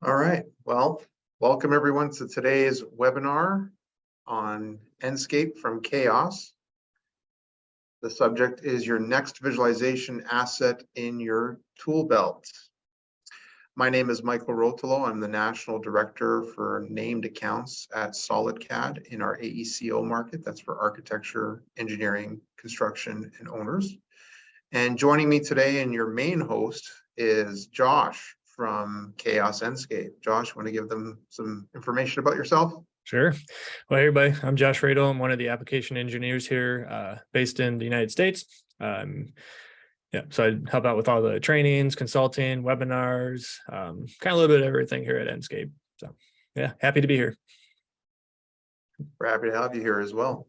All right, well, welcome everyone to today's webinar on Enscape from Chaos. The subject is your next visualization asset in your tool belt. My name is Michael Rotolo. I'm the National Director for Named Accounts at SolidCAD in our AECO market. That's for architecture, engineering, construction, and owners. And joining me today and your main host is Josh from Chaos Enscape. Josh, want to give them some information about yourself? Sure. Well, hey everybody, I'm Josh Radle. I'm one of the application engineers here, based in the United States. So I help out with all the trainings, consulting, webinars, kind of a little bit of everything here at Enscape. So yeah, happy to be here. We're happy to have you here as well.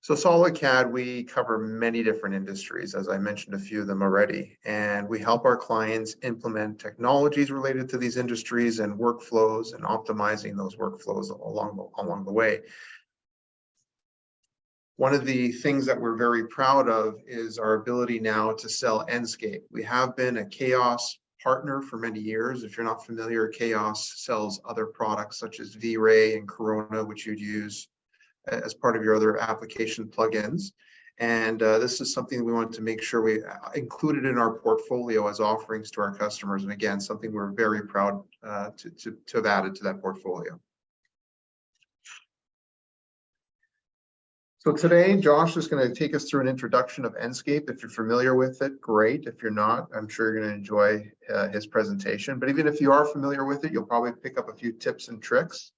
So SolidCAD, we cover many different industries, as I mentioned a few of them already, and we help our clients implement technologies related to these industries and workflows and optimizing those workflows along the way. One of the things that we're very proud of is our ability now to sell Enscape. We have been a Chaos partner for many years. If you're not familiar, Chaos sells other products such as V-Ray and Corona, which you'd use as part of your other application plugins. And this is something we wanted to make sure we included in our portfolio as offerings to our customers. And again, something we're very proud to have added to that portfolio. So today, Josh is going to take us through an introduction of Enscape. If you're familiar with it, great. If you're not, I'm sure you're going to enjoy his presentation. But even if you are familiar with it, you'll probably pick up a few tips and tricks.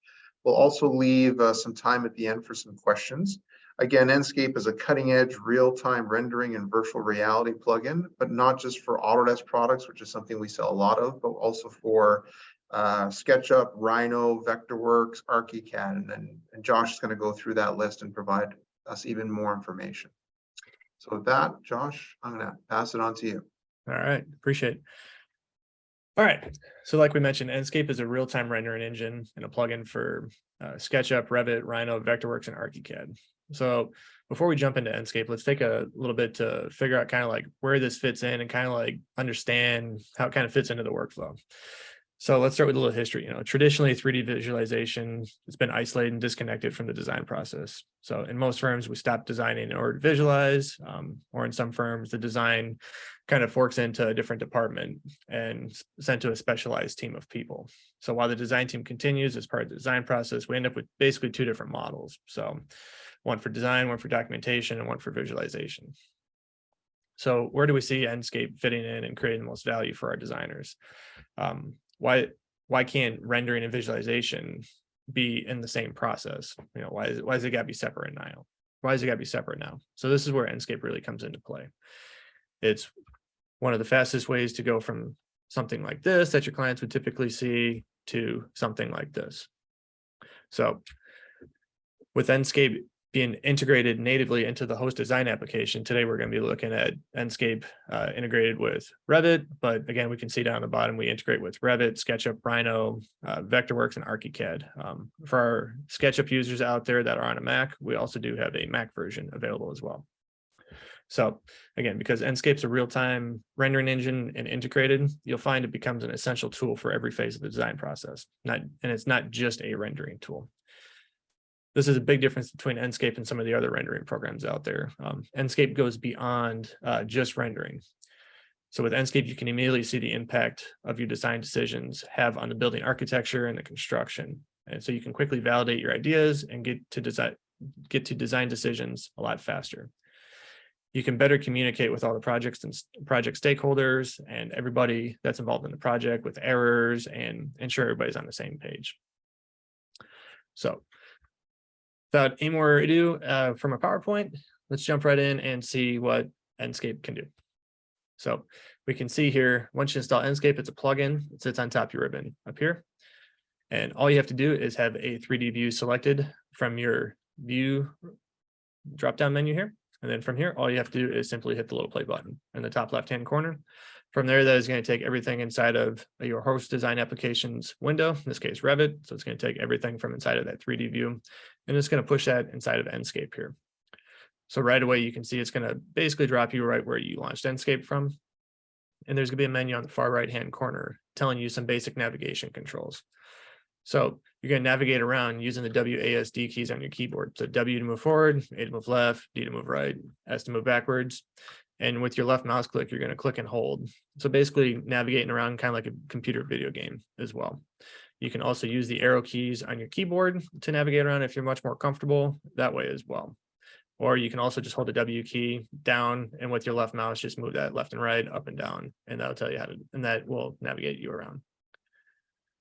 We'll also leave some time at the end for some questions. Again, Enscape is a cutting-edge real-time rendering and virtual reality plugin, but not just for Autodesk products, which is something we sell a lot of, but also for SketchUp, Rhino, Vectorworks, Archicad, and Josh is going to go through that list and provide us even more information. So with that, Josh, I'm going to pass it on to you. All right, appreciate it. All right, so like we mentioned, Enscape is a real-time rendering engine and a plugin for SketchUp, Revit, Rhino, Vectorworks, and Archicad. So before we jump into Enscape, let's take a little bit to figure out kind of like where this fits in and kind of like understand how it kind of fits into the workflow. So let's start with a little history. Traditionally 3D visualization has been isolated and disconnected from the design process. So in most firms, we stop designing in order to visualize, or in some firms, the design kind of forks into a different department and sent to a specialized team of people. So while the design team continues as part of the design process, we end up with basically two different models. So one for design, one for documentation, and one for visualization. So where do we see Enscape fitting in and creating the most value for our designers? Why can't rendering and visualization be in the same process? Why is it got to be separate now? Why is it got to be separate now? So this is where Enscape really comes into play. It's one of the fastest ways to go from something like this that your clients would typically see to something like this. So with Enscape being integrated natively into the host design application, today we're going to be looking at Enscape integrated with Revit, but again, we can see down the bottom, we integrate with Revit, SketchUp, Rhino, Vectorworks, and Archicad. For our SketchUp users out there that are on a Mac, we also do have a Mac version available as well. So again, because Enscape's a real-time rendering engine and integrated, you'll find it becomes an essential tool for every phase of the design process. And it's not just a rendering tool. This is a big difference between Enscape and some of the other rendering programs out there. Enscape goes beyond just rendering. So with Enscape, you can immediately see the impact of your design decisions have on the building architecture and the construction. And so you can quickly validate your ideas and get to design decisions a lot faster. You can better communicate with all the project stakeholders and everybody that's involved in the project with errors and ensure everybody's on the same page. So without any more ado, from a PowerPoint, let's jump right in and see what Enscape can do. So we can see here, once you install Enscape, it's a plugin. It sits on top of your ribbon up here. And all you have to do is have a 3D view selected from your view drop-down menu here. And then from here, all you have to do is simply hit the little play button in the top left-hand corner. From there, that is going to take everything inside of your host design applications window, in this case, Revit. So it's going to take everything from inside of that 3D view, and it's going to push that inside of Enscape here. So right away, you can see it's going to basically drop you right where you launched Enscape from. and there's gonna be a menu on the far right-hand corner telling you some basic navigation controls. So you're gonna navigate around using the WASD keys on your keyboard. So W to move forward, A to move left, D to move right, S to move backwards. And with your left mouse click, you're gonna click and hold. So basically navigating around kind of like a computer video game as well. You can also use the arrow keys on your keyboard to navigate around if you're much more comfortable that way as well. Or you can also just hold the W key down and with your left mouse, just move that left and right, up and down, and that'll tell you how to, and that will navigate you around.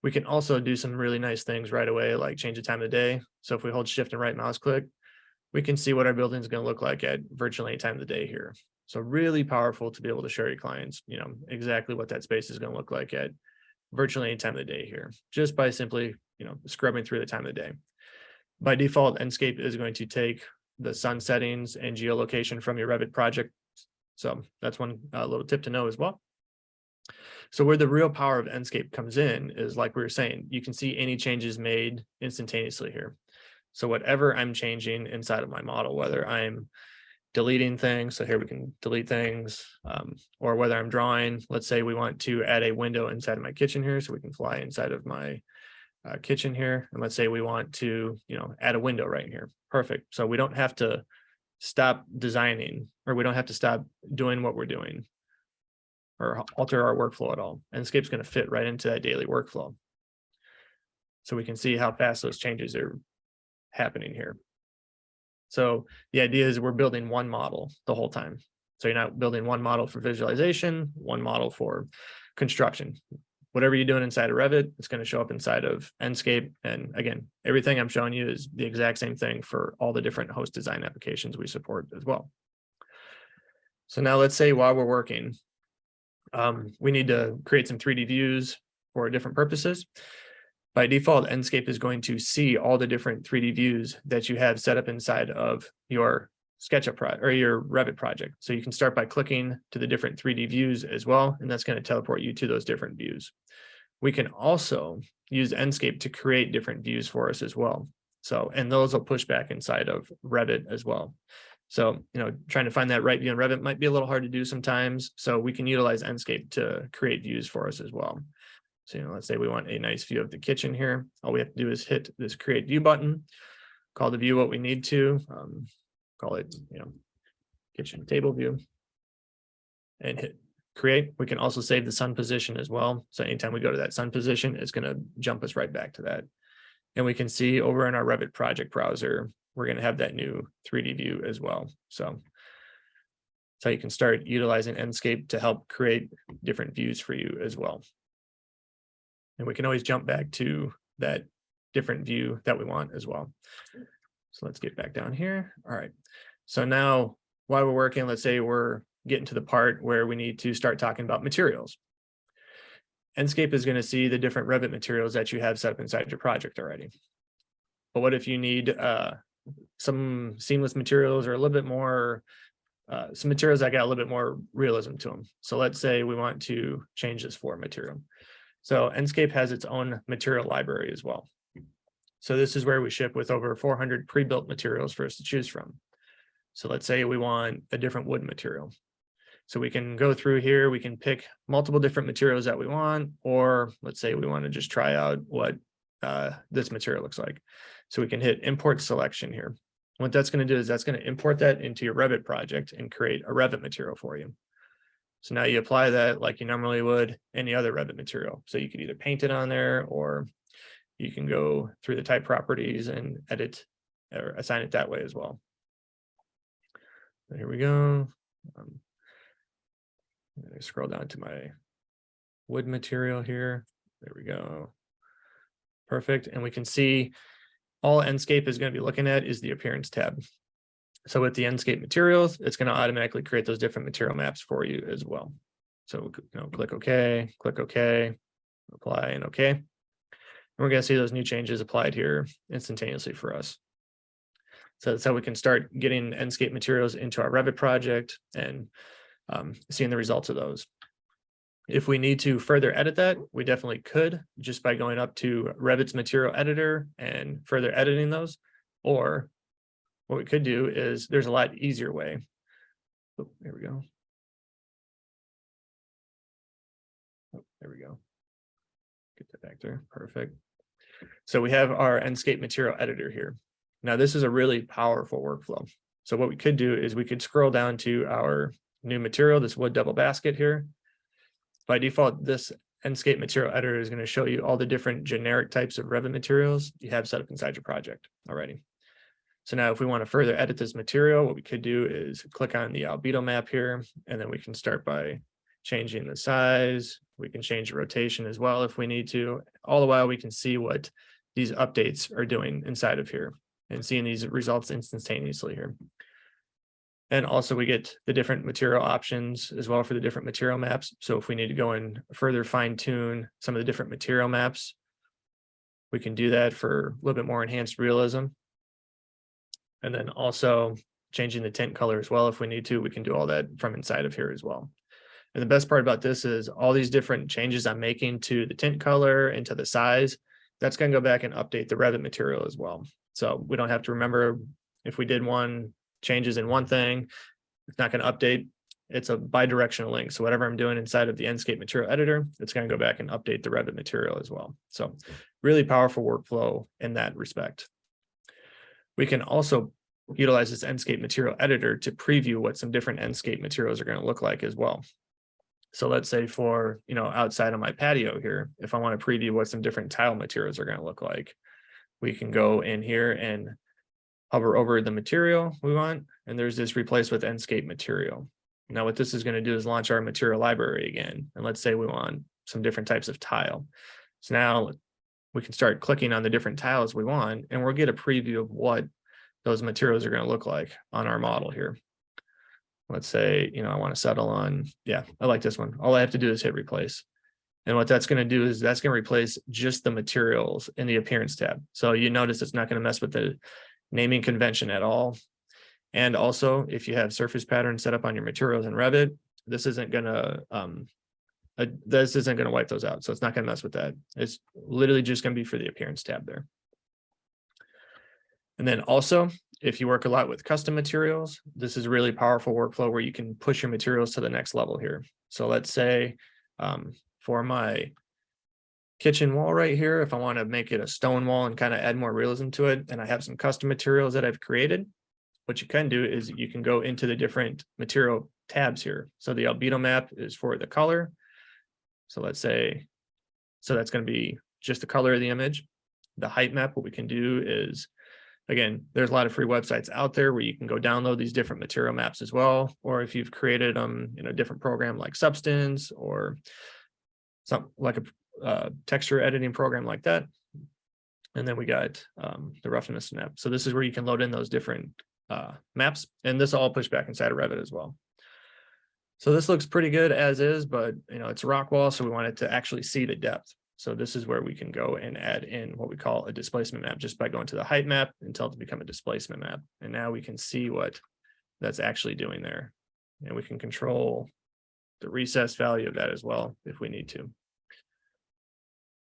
We can also do some really nice things right away, like change the time of the day. So if we hold shift and right mouse click, we can see what our building is going to look like at virtually any time of the day here. So really powerful to be able to show your clients, exactly what that space is going to look like at virtually any time of the day here, just by simply, scrubbing through the time of the day. By default, Enscape is going to take the sun settings and geolocation from your Revit project. So that's one little tip to know as well. So where the real power of Enscape comes in is, like we were saying, you can see any changes made instantaneously here. So whatever I'm changing inside of my model, whether I'm deleting things, so here we can delete things, or whether I'm drawing, let's say we want to add a window inside of my kitchen here, so we can fly inside of my kitchen here. And let's say we want to, add a window right here. Perfect. So we don't have to stop designing, or we don't have to stop doing what we're doing or alter our workflow at all. Enscape's going to fit right into that daily workflow. So we can see how fast those changes are happening here. So the idea is we're building one model the whole time. So you're not building one model for visualization, one model for construction. Whatever you're doing inside of Revit, it's going to show up inside of Enscape. And again, everything I'm showing you is the exact same thing for all the different host design applications we support as well. So now let's say while we're working, we need to create some 3D views for different purposes. By default, Enscape is going to see all the different 3D views that you have set up inside of your SketchUp or your Revit project. So you can start by clicking to the different 3D views as well, and that's going to teleport you to those different views. We can also use Enscape to create different views for us as well. So, and those will push back inside of Revit as well. So, trying to find that right view in Revit might be a little hard to do sometimes. So we can utilize Enscape to create views for us as well. So, let's say we want a nice view of the kitchen here. All we have to do is hit this create view button, call the view what we need to, call it, kitchen table view, and hit create. We can also save the sun position as well. So anytime we go to that sun position, it's going to jump us right back to that. And we can see over in our Revit project browser, we're going to have that new 3D view as well. So you can start utilizing Enscape to help create different views for you as well. And we can always jump back to that different view that we want as well. So let's get back down here. All right. So now while we're working, let's say we're getting to the part where we need to start talking about materials. Enscape is going to see the different Revit materials that you have set up inside your project already. But what if you need some seamless materials or a little bit more, some materials that got a little bit more realism to them? So let's say we want to change this floor material. So Enscape has its own material library as well. So this is where we ship with over 400 pre-built materials for us to choose from. So let's say we want a different wood material. So we can go through here, we can pick multiple different materials that we want, or let's say we want to just try out what this material looks like. So we can hit import selection here. What that's going to do is that's going to import that into your Revit project and create a Revit material for you. So now you apply that like you normally would any other Revit material. So you could either paint it on there, or you can go through the type properties and edit or assign it that way as well. Here we go. I scroll down to my wood material here. There we go. Perfect. And we can see all Enscape is going to be looking at is the appearance tab. So with the Enscape materials, it's going to automatically create those different material maps for you as well. So click OK, apply, and OK. And we're going to see those new changes applied here instantaneously for us. So that's how we can start getting Enscape materials into our Revit project and seeing the results of those. If we need to further edit that, we definitely could just by going up to Revit's material editor and further editing those. Or what we could do is there's a lot easier way. Oh, there we go. There we go. Get that back there. Perfect. So we have our Enscape material editor here. Now this is a really powerful workflow. So what we could do is we could scroll down to our new material, this wood double basket here. By default, this Enscape material editor is going to show you all the different generic types of Revit materials you have set up inside your project already. So now if we want to further edit this material, what we could do is click on the albedo map here, and then we can start by changing the size. We can change the rotation as well if we need to. All the while we can see what these updates are doing inside of here and seeing these results instantaneously here. And also we get the different material options as well for the different material maps. So if we need to go and further fine tune some of the different material maps, we can do that for a little bit more enhanced realism. And then also changing the tint color as well. If we need to, we can do all that from inside of here as well. And the best part about this is all these different changes I'm making to the tint color and to the size, that's going to go back and update the Revit material as well. So we don't have to remember if we did one changes in one thing, it's not going to update. It's a bi-directional link. So whatever I'm doing inside of the Enscape material editor, it's going to go back and update the Revit material as well. So really powerful workflow in that respect. We can also utilize this Enscape material editor to preview what some different Enscape materials are going to look like as well. So let's say for, outside of my patio here, if I want to preview what some different tile materials are going to look like, we can go in here and hover over the material we want, and there's this replace with Enscape material. Now what this is going to do is launch our material library again. And let's say we want some different types of tile. So now we can start clicking on the different tiles we want, and we'll get a preview of what those materials are going to look like on our model here. Let's say, I want to settle on, I like this one. All I have to do is hit replace. And what that's going to do is that's going to replace just the materials in the appearance tab. So you notice it's not going to mess with the naming convention at all. And also, if you have surface patterns set up on your materials in Revit, this isn't going to wipe those out. So it's not going to mess with that. It's literally just going to be for the appearance tab there. And then also, if you work a lot with custom materials, this is a really powerful workflow where you can push your materials to the next level here. So let's say for my kitchen wall right here, if I want to make it a stone wall and kind of add more realism to it, and I have some custom materials that I've created, what you can do is you can go into the different material tabs here. So the albedo map is for the color. So let's say, that's going to be just the color of the image. The height map, what we can do is, again, there's a lot of free websites out there where you can go download these different material maps as well. Or if you've created them in a different program like Substance or something like a texture editing program like that. And then we got the roughness map. So this is where you can load in those different maps, and this all push back inside of Revit as well. So this looks pretty good as is, but it's a rock wall, so we want it to actually see the depth. So this is where we can go and add in what we call a displacement map just by going to the height map until it's become a displacement map. And now we can see what that's actually doing there. And we can control the recess value of that as well if we need to.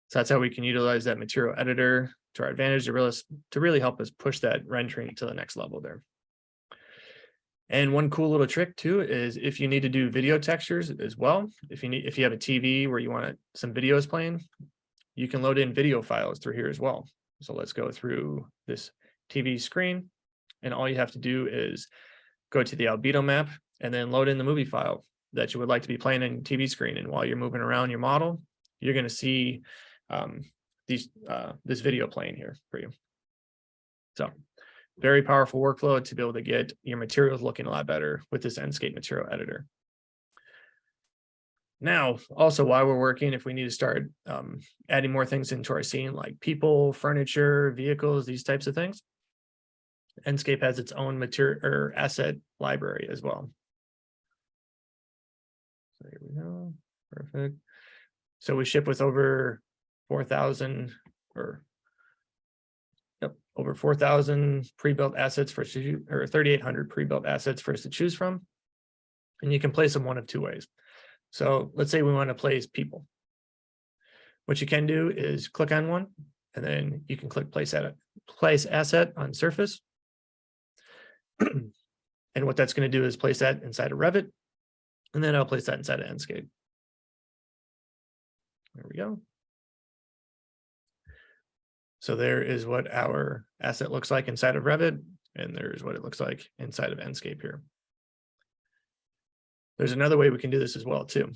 So that's how we can utilize that material editor to our advantage to really help us push that rendering to the next level there. And one cool little trick too is if you need to do video textures as well, if you have a TV where you want some videos playing, you can load in video files through here as well. So let's go through this TV screen, and all you have to do is go to the albedo map and then load in the movie file that you would like to be playing on your TV screen. And while you're moving around your model, you're going to see this video playing here for you. So very powerful workflow to be able to get your materials looking a lot better with this Enscape material editor. Now, also while we're working, if we need to start adding more things into our scene like people, furniture, vehicles, these types of things, Enscape has its own material or asset library as well. So here we go. Perfect. So we ship with over 4,000 over 4,000 pre-built assets for us to, or 3,800 pre-built assets for us to choose from. And you can place them one of two ways. So let's say we want to place people. What you can do is click on one, and then you can click place asset on surface. And what that's going to do is place that inside of Revit, and then I'll place that inside of Enscape. There we go. So there is what our asset looks like inside of Revit, and there's what it looks like inside of Enscape here. There's another way we can do this as well too.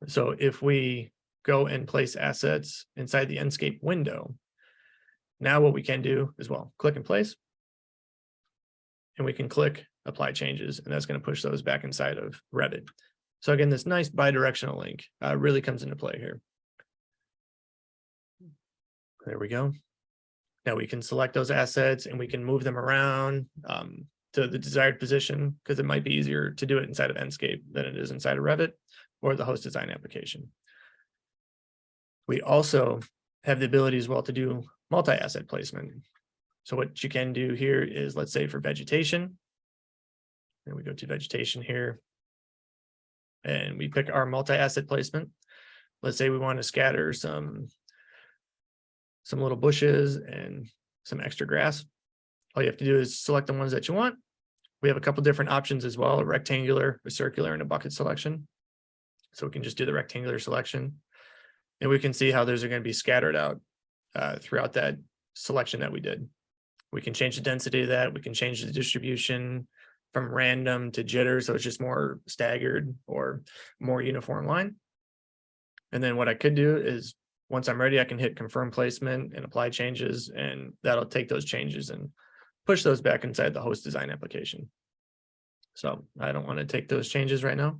So if we go and place assets inside the Enscape window, now what we can do is, well, click and place, and we can click apply changes, and that's going to push those back inside of Revit. So again, this nice bidirectional link really comes into play here. There we go. Now we can select those assets and we can move them around to the desired position, because it might be easier to do it inside of Enscape than it is inside of Revit or the host design application. We also have the ability as well to do multi-asset placement. So what you can do here is, let's say for vegetation, and we go to vegetation here, and we pick our multi-asset placement. Let's say we want to scatter some little bushes and some extra grass. All you have to do is select the ones that you want. We have a couple different options as well: a rectangular, a circular, and a bucket selection. So we can just do the rectangular selection, and we can see how those are going to be scattered out throughout that selection that we did. We can change the density of that. We can change the distribution from random to jitter, so it's just more staggered or more uniform line. And then what I could do is, once I'm ready, I can hit confirm placement and apply changes, and that'll take those changes and push those back inside the host design application. So I don't want to take those changes right now.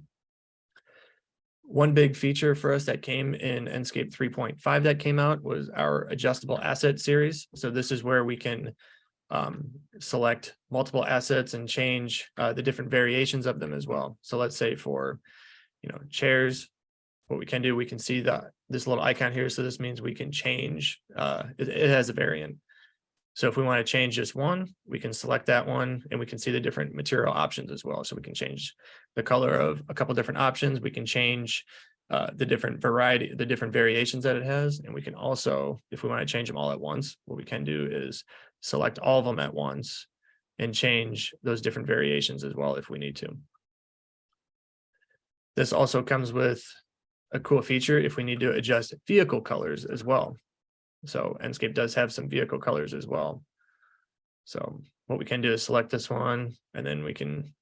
One big feature for us that came in Enscape 3.5 that came out was our adjustable asset series. So this is where we can select multiple assets and change the different variations of them as well. So let's say for, chairs, what we can do, we can see this little icon here. So this means we can change, it has a variant. So if we want to change just one, we can select that one, and we can see the different material options as well. So we can change the color of a couple different options. We can change the different variety, the different variations that it has. And we can also, if we want to change them all at once, what we can do is select all of them at once and change those different variations as well if we need to. This also comes with a cool feature if we need to adjust vehicle colors as well. So Enscape does have some vehicle colors as well. So what we can do is select this one, and then we can,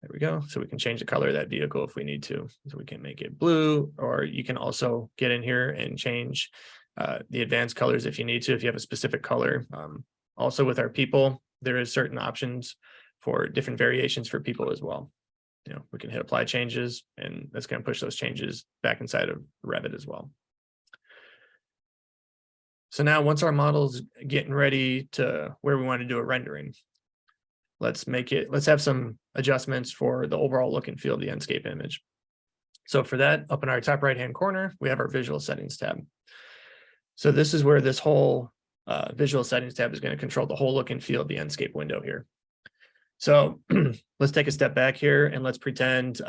there we go. So we can change the color of that vehicle if we need to. So we can make it blue, or you can also get in here and change the advanced colors if you need to, if you have a specific color. Also with our people, there is certain options for different variations for people as well. We can hit apply changes, and that's going to push those changes back inside of Revit as well. So now once our model's getting ready to where we want to do a rendering, let's have some adjustments for the overall look and feel of the Enscape image. So for that, up in our top right-hand corner, we have our visual settings tab. So this is where this whole visual settings tab is going to control the whole look and feel of the Enscape window here. So let's take a step back here, and let's pretend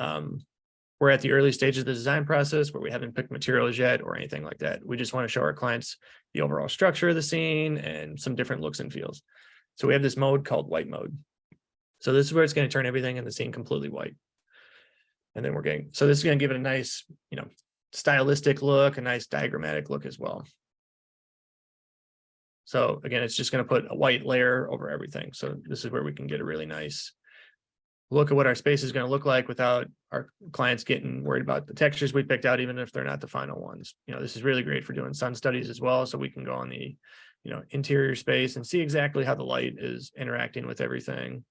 we're at the early stages of the design process where we haven't picked materials yet or anything like that. We just want to show our clients the overall structure of the scene and some different looks and feels. So we have this mode called white mode. So this is where it's going to turn everything in the scene completely white. And then so this is going to give it a nice, stylistic look, a nice diagrammatic look as well. So again, it's just going to put a white layer over everything. So this is where we can get a really nice look at what our space is going to look like without our clients getting worried about the textures we picked out, even if they're not the final ones. This is really great for doing sun studies as well. So we can go on the, interior space and see exactly how the light is interacting with everything.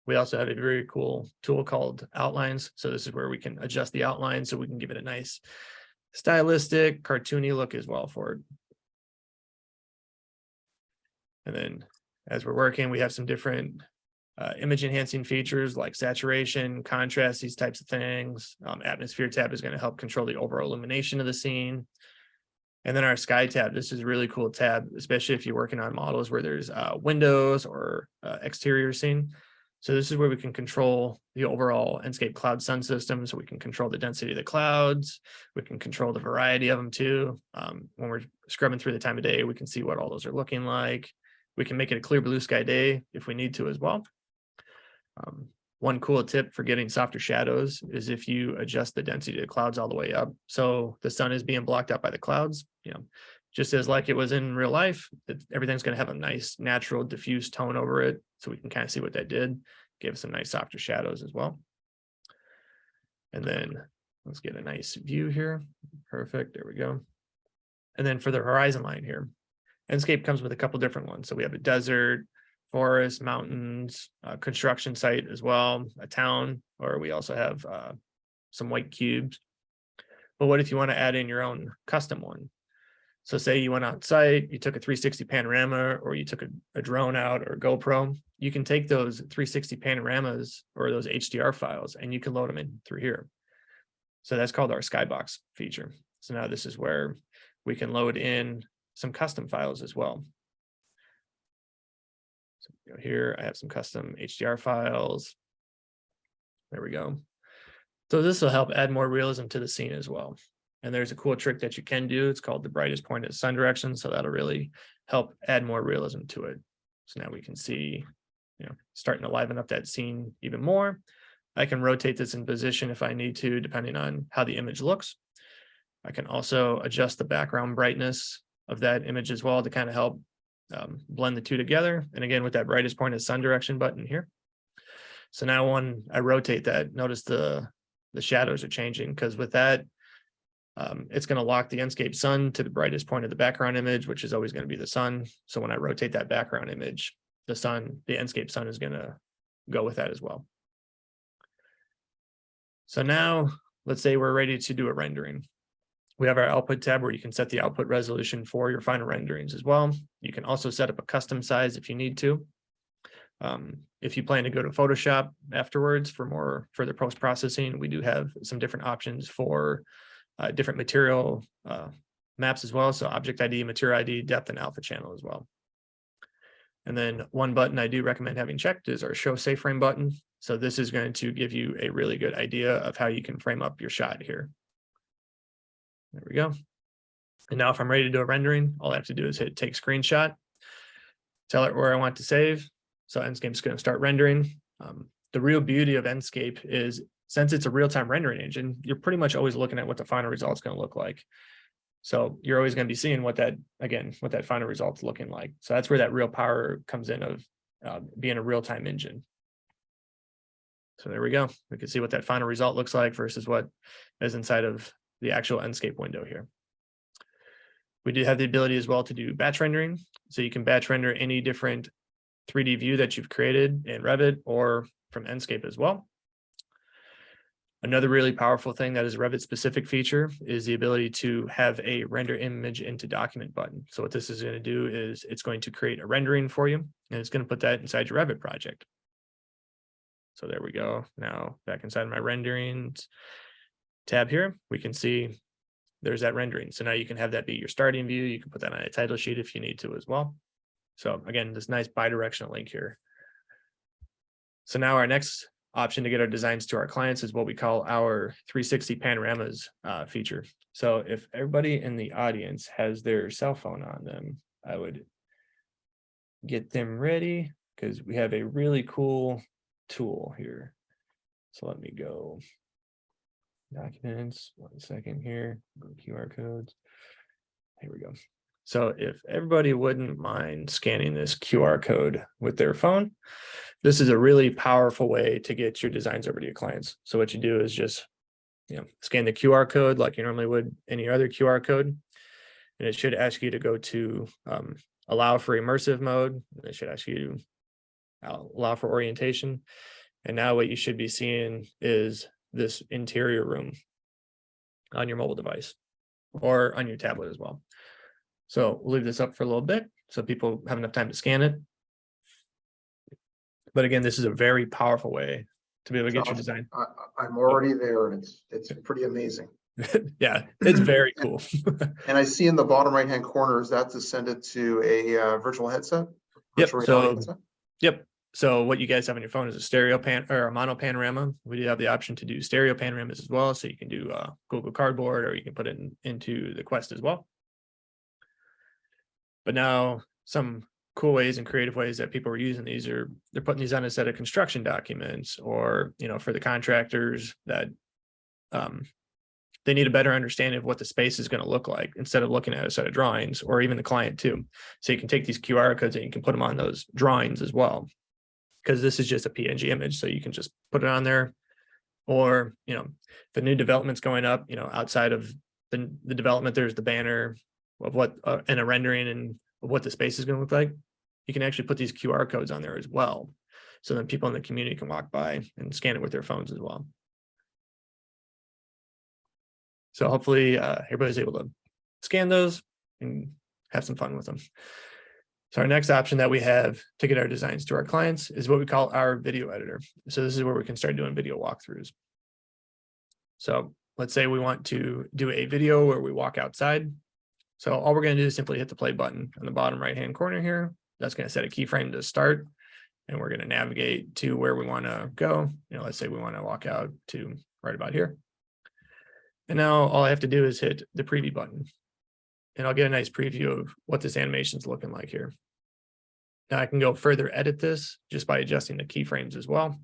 We also have a very cool tool called outlines. So this is where we can adjust the outline so we can give it a nice stylistic, cartoony look as well for it. And then as we're working, we have some different image enhancing features like saturation, contrast, these types of things. Atmosphere tab is going to help control the overall illumination of the scene. And then our sky tab, this is a really cool tab, especially if you're working on models where there's windows or exterior scene. So this is where we can control the overall Enscape cloud sun system. So we can control the density of the clouds. We can control the variety of them too. When we're scrubbing through the time of day, we can see what all those are looking like. We can make it a clear blue sky day if we need to as well. One cool tip for getting softer shadows is if you adjust the density of the clouds all the way up. So the sun is being blocked out by the clouds, just as like it was in real life, everything's going to have a nice natural diffuse tone over it. So we can kind of see what that did, give some nice softer shadows as well. And then let's get a nice view here. Perfect. There we go. And then for the horizon line here, Enscape comes with a couple different ones. So we have a desert, forest, mountains, construction site as well, a town, or we also have some white cubes. But what if you want to add in your own custom one? So say you went on site, you took a 360 panorama, or you took a drone out or a GoPro, you can take those 360 panoramas or those HDR files and you can load them in through here. So that's called our Skybox feature. So now this is where we can load in some custom files as well. So here I have some custom HDR files. There we go. So this will help add more realism to the scene as well. And there's a cool trick that you can do. It's called the brightest point of sun direction. So that'll really help add more realism to it. So now we can see, starting to liven up that scene even more. I can rotate this in position if I need to, depending on how the image looks. I can also adjust the background brightness of that image as well to kind of help blend the two together. And again, with that brightest point of sun direction button here. So now when I rotate that, notice the shadows are changing, because with that, it's going to lock the Enscape sun to the brightest point of the background image, which is always going to be the sun. So when I rotate that background image, the Enscape sun is going to go with that as well. So now let's say we're ready to do a rendering. We have our output tab where you can set the output resolution for your final renderings as well. You can also set up a custom size if you need to. If you plan to go to Photoshop afterwards for more further post-processing, we do have some different options for different material maps as well. So object ID, material ID, depth, and alpha channel as well. And then one button I do recommend having checked is our show safe frame button. So this is going to give you a really good idea of how you can frame up your shot here. There we go. And now if I'm ready to do a rendering, all I have to do is hit take screenshot, tell it where I want to save. So Enscape's going to start rendering. The real beauty of Enscape is, since it's a real-time rendering engine, you're pretty much always looking at what the final result's going to look like. So you're always going to be seeing what that final result's looking like. So that's where that real power comes in of being a real-time engine. So there we go. We can see what that final result looks like versus what is inside of the actual Enscape window here. We do have the ability as well to do batch rendering. So you can batch render any different 3D view that you've created in Revit or from Enscape as well. Another really powerful thing that is a Revit specific feature is the ability to have a render image into document button. So what this is going to do is it's going to create a rendering for you, and it's going to put that inside your Revit project. So there we go. Now back inside my renderings tab here, we can see there's that rendering. So now you can have that be your starting view. You can put that on a title sheet if you need to as well. So again, this nice bi-directional link here. So now our next option to get our designs to our clients is what we call our 360 panoramas feature. So if everybody in the audience has their cell phone on them, I would get them ready because we have a really cool tool here. So let me go documents, 1 second here, go QR codes. Here we go. So if everybody wouldn't mind scanning this QR code with their phone, this is a really powerful way to get your designs over to your clients. So what you do is just, scan the QR code like you normally would any other QR code, and it should ask you to go to allow for immersive mode. It should ask you to allow for orientation. And now what you should be seeing is this interior room on your mobile device or on your tablet as well. So we'll leave this up for a little bit so people have enough time to scan it. But again, this is a very powerful way to be able to get your design. I'm already there, and it's pretty amazing. Yeah, it's very cool. And I see in the bottom right-hand corner, is that to send it to a virtual headset? Yep. Headset? Yep. So what you guys have on your phone is a stereo or a mono panorama. We do have the option to do stereo panoramas as well. So you can do Google Cardboard, or you can put it into the Quest as well. But now some cool ways and creative ways that people are using these are they're putting these on a set of construction documents, or, you know, for the contractors that they need a better understanding of what the space is going to look like instead of looking at a set of drawings, or even the client too. So you can take these QR codes and you can put them on those drawings as well, because this is just a PNG image. So you can just put it on there. Or, you know, if a new development's going up, you know, outside of the development, there's the banner of what and a rendering and of what the space is going to look like. You can actually put these QR codes on there as well. So then people in the community can walk by and scan it with their phones as well. So hopefully everybody's able to scan those and have some fun with them. So our next option that we have to get our designs to our clients is what we call our video editor. So this is where we can start doing video walkthroughs. So let's say we want to do a video where we walk outside. So all we're going to do is simply hit the play button on the bottom right-hand corner here. That's going to set a keyframe to start. And we're going to navigate to where we want to go. You know, let's say we want to walk out to right about here. And now all I have to do is hit the preview button. And I'll get a nice preview of what this animation is looking like here. Now I can go further edit this just by adjusting the keyframes as well,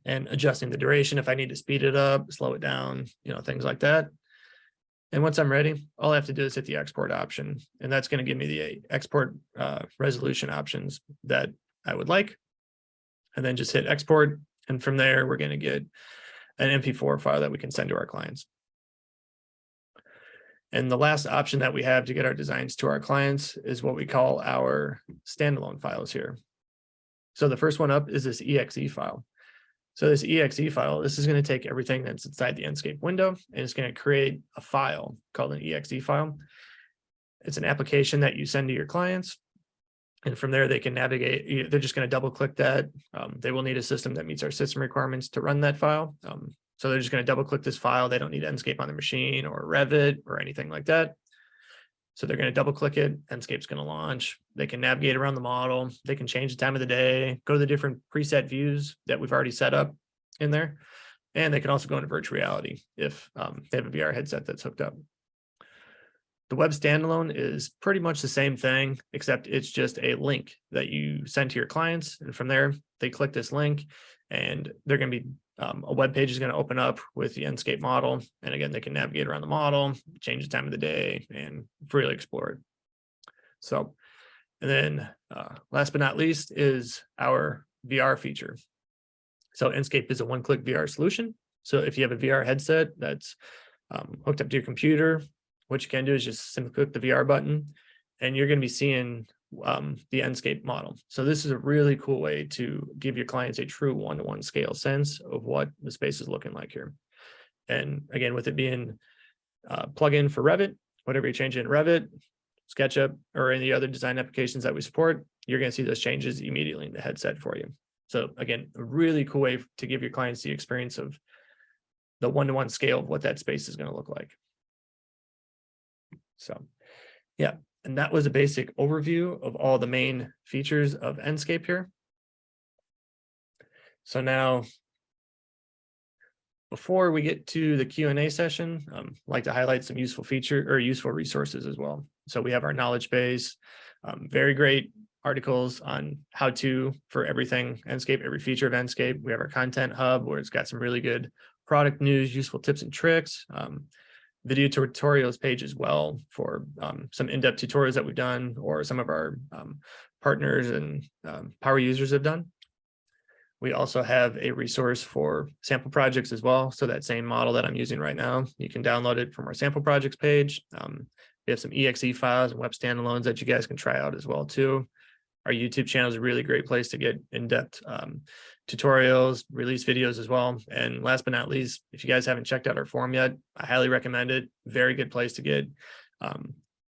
and adjusting the duration if I need to speed it up, slow it down, you know, things like that. And once I'm ready, all I have to do is hit the export option, and that's going to give me the export resolution options that I would like. And then just hit export. And from there, we're going to get an MP4 file that we can send to our clients. And the last option that we have to get our designs to our clients is what we call our standalone files here. So the first one up is this exe file. So this exe file, this is going to take everything that's inside the Enscape window, and it's going to create a file called an exe file. It's an application that you send to your clients. And from there, they can navigate. They're just going to double click that. They will need a system that meets our system requirements to run that file. So they're just going to double click this file. They don't need Enscape on their machine or Revit or anything like that. So they're going to double click it. Enscape's going to launch. They can navigate around the model. They can change the time of the day, go to the different preset views that we've already set up in there. And they can also go into virtual reality if they have a VR headset that's hooked up. The web standalone is pretty much the same thing, except it's just a link that you send to your clients. And from there, they click this link, and they're going to be a web page is going to open up with the Enscape model. And again, they can navigate around the model, change the time of the day, and freely explore it. So, and then last but not least is our VR feature. So Enscape is a one-click VR solution. So if you have a VR headset that's hooked up to your computer, what you can do is just simply click the VR button, and you're going to be seeing the Enscape model. So this is a really cool way to give your clients a true one-to-one scale sense of what the space is looking like here. And again, with it being plug-in for Revit, whatever you change in Revit, SketchUp, or any other design applications that we support, you're going to see those changes immediately in the headset for you. So again, a really cool way to give your clients the experience of the one-to-one scale of what that space is going to look like. So yeah. And that was a basic overview of all the main features of Enscape here. So now, before we get to the Q&A session, I'd like to highlight some useful useful resources as well. So we have our knowledge base, very great articles on how to for everything Enscape, every feature of Enscape. We have our content hub where it's got some really good product news, useful tips and tricks. Video tutorials page as well for some in-depth tutorials that we've done, or some of our partners and power users have done. We also have a resource for sample projects as well. So that same model that I'm using right now, you can download it from our sample projects page. We have some exe files and web standalones that you guys can try out as well too. Our YouTube channel is a really great place to get in-depth tutorials, release videos as well. And last but not least, if you guys haven't checked out our forum yet, I highly recommend it. Very good place to get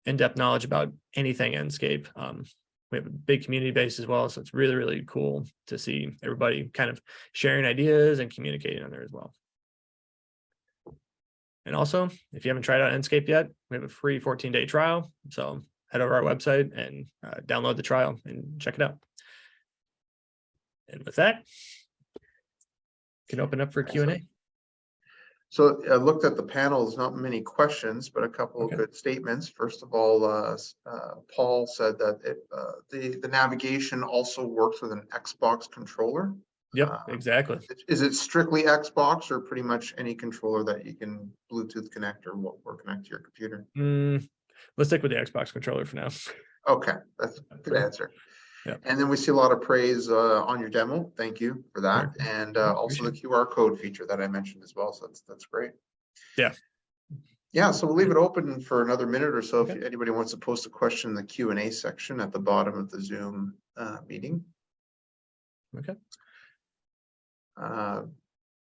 in-depth knowledge about anything Enscape. We have a big community base as well, so it's really, really cool to see everybody kind of sharing ideas and communicating on there as well. And also, if you haven't tried out Enscape yet, we have a free 14-day trial. So head over to our website and download the trial and check it out. And with that, you can open up for Q&A. So I looked at the panels, not many questions, but a couple of good statements. First of all, Paul said that the navigation also works with an Xbox controller. Yep, exactly. Is it strictly Xbox or pretty much any controller that you can Bluetooth connect or connect to your computer? Let's stick with the Xbox controller for now. Okay, that's a good answer. Yeah. And then we see a lot of praise on your demo. Thank you for that. Sure. And also the QR code feature that I mentioned as well. So that's great. Yeah. Yeah, so we'll leave it open for another minute or so. If anybody wants to post a question in the Q&A section at the bottom of the Zoom meeting. Okay.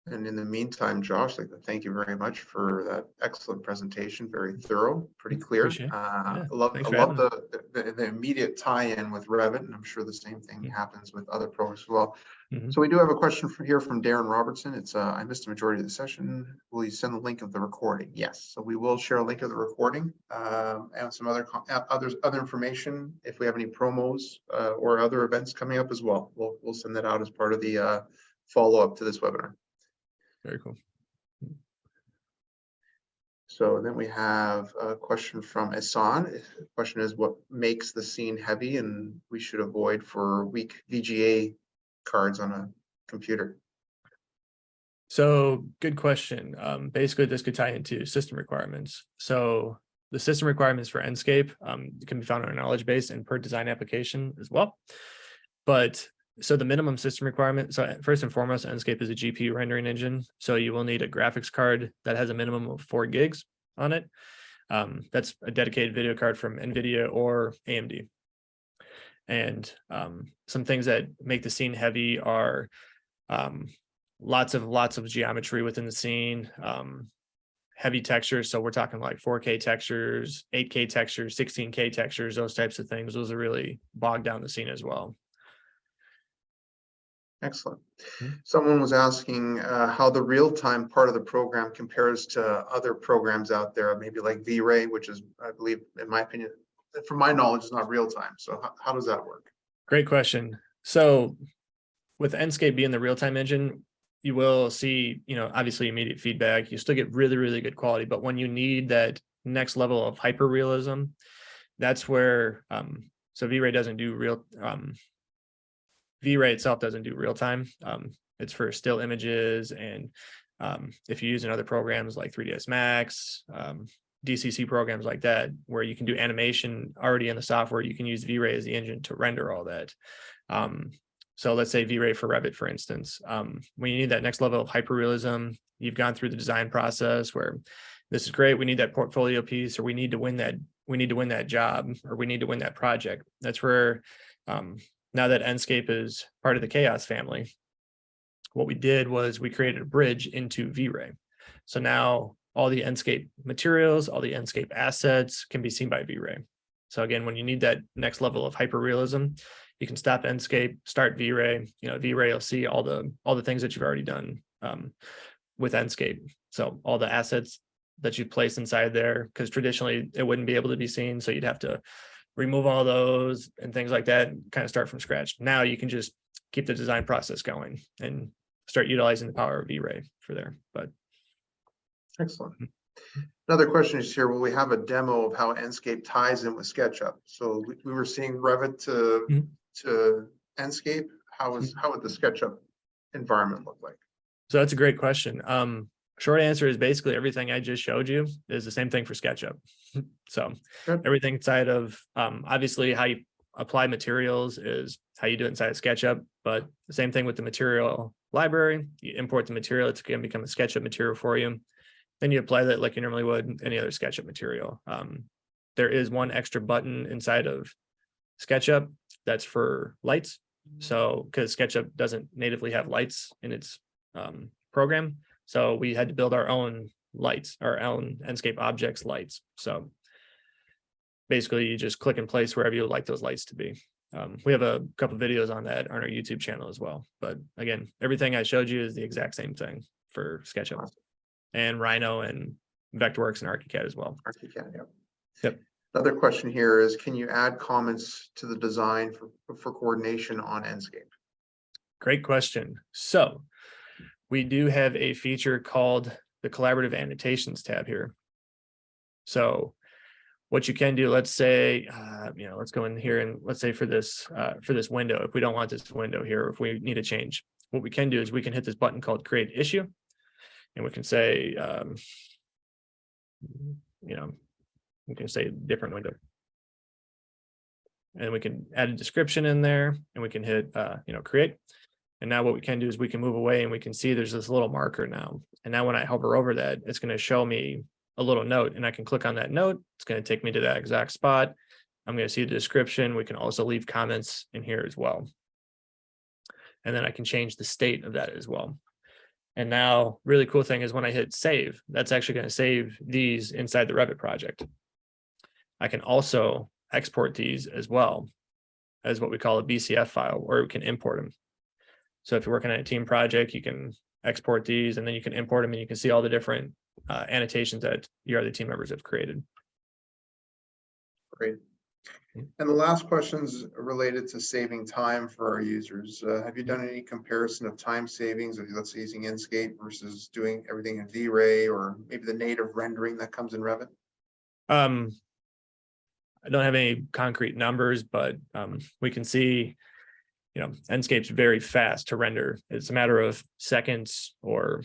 And in the meantime, Josh, I'd like to thank you very much for that excellent presentation. Very thorough, pretty clear. I love the immediate tie-in with Revit, and I'm sure the same thing happens with other programs as well. So we do have a question here from Darren Robertson. It's I missed the majority of the session. Will you send the link of the recording? Yes. So we will share a link of the recording and some other information if we have any promos or other events coming up as well. We'll send that out as part of the follow-up to this webinar. Very cool. So then we have a question from Ehsan. The question is, what makes the scene heavy and we should avoid for weak VGA cards on a computer? So good question. Basically, this could tie into system requirements. So the system requirements for Enscape can be found on our knowledge base and per design application as well. But so the minimum system requirement, so first and foremost, Enscape is a GPU rendering engine. So you will need a graphics card that has a minimum of 4 gigs on it. That's a dedicated video card from NVIDIA or AMD. And some things that make the scene heavy are lots of geometry within the scene, heavy textures. So we're talking like 4K textures, 8K textures, 16K textures, those types of things. Those are really bogged down the scene as well. Excellent. Someone was asking how the real-time part of the program compares to other programs out there, maybe like V-Ray, which is, I believe, in my opinion, from my knowledge, is not real-time. So how does that work? Great question. So with Enscape being the real-time engine, you will see, obviously immediate feedback. You still get really, really good quality. But when you need that next level of hyper-realism, that's where, so V-Ray doesn't do V-Ray itself doesn't do real time. It's for still images. And if you use in other programs like 3ds Max, DCC programs like that, where you can do animation already in the software, you can use V-Ray as the engine to render all that. So let's say V-Ray for Revit, for instance. When you need that next level of hyperrealism, you've gone through the design process where this is great, we need that portfolio piece, or we need to win that job, or we need to win that project. That's where now that Enscape is part of the Chaos family, what we did was we created a bridge into V-Ray. So now all the Enscape materials, all the Enscape assets can be seen by V-Ray. So again, when you need that next level of hyperrealism, you can stop Enscape, start V-Ray. V-Ray will see all the things that you've already done with Enscape. So all the assets that you place inside there, because traditionally it wouldn't be able to be seen. So you'd have to remove all those and things like that, and kind of start from scratch. Now you can just keep the design process going and start utilizing the power of V-Ray for there. But excellent. Another question is here, will we have a demo of how Enscape ties in with SketchUp? So we were seeing Revit to Enscape. How would the SketchUp environment look like? So that's a great question. Short answer is basically everything I just showed you is the same thing for SketchUp. So everything inside of, obviously how you apply materials is how you do it inside of SketchUp, but the same thing with the material library. You import the material, it's going to become a SketchUp material for you. Then you apply that like you normally would any other SketchUp material. There is one extra button inside of SketchUp that's for lights. So because SketchUp doesn't natively have lights in its program, so we had to build our own lights, our own Enscape objects lights. So basically you just click and place wherever you would like those lights to be. We have a couple of videos on that on our YouTube channel as well. But again, everything I showed you is the exact same thing for SketchUp and Rhino and Vectorworks and Archicad as well. Archicad, yeah. Yep. Another question here is, can you add comments to the design for coordination on Enscape? Great question. So we do have a feature called the collaborative annotations tab here. So what you can do, let's say, let's go in here and let's say for this window, if we don't want this window here, if we need a change, what we can do is we can hit this button called create issue, and we can say, we can say different window, and we can add a description in there, and we can hit, create. And now what we can do is we can move away, and we can see there's this little marker now. And now when I hover over that, it's going to show me a little note, and I can click on that note. It's going to take me to that exact spot. I'm going to see the description. We can also leave comments in here as well. And then I can change the state of that as well. And now really cool thing is when I hit save, that's actually going to save these inside the Revit project. I can also export these as well as what we call a BCF file, or we can import them. So if you're working on a team project, you can export these, and then you can import them, and you can see all the different annotations that your other team members have created. Great. And the last question's related to saving time for our users. Have you done any comparison of time savings of, let's say, using Enscape versus doing everything in V-Ray, or maybe the native rendering that comes in Revit? I don't have any concrete numbers, but we can see, Enscape's very fast to render. It's a matter of seconds or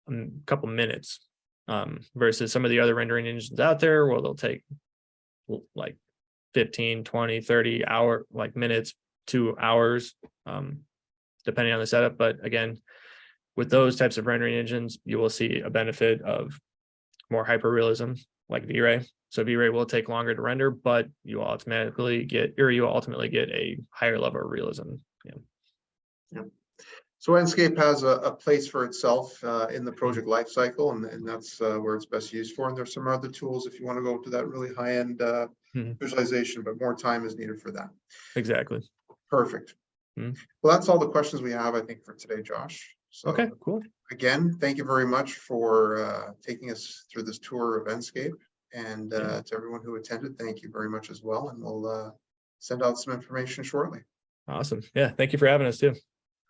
a couple minutes, versus some of the other rendering engines out there, where they'll take like 15, 20, 30 minutes to hours, depending on the setup. But again, with those types of rendering engines, you will see a benefit of more hyperrealism like V-Ray. So V-Ray will take longer to render, but you will ultimately get a higher level of realism. Yeah. So Enscape has a place for itself in the project lifecycle, and that's where it's best used for. And there's some other tools if you want to go to that really high-end visualization, but more time is needed for that. Exactly. Perfect. Well, that's all the questions we have, I think, for today, Josh. So, okay, cool. Again, thank you very much for taking us through this tour of Enscape. And to everyone who attended, thank you very much as well. And we'll send out some information shortly. Awesome. Yeah, thank you for having us too.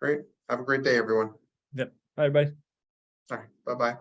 Great. Have a great day, everyone. Yep. Bye, everybody. All right. Bye-bye.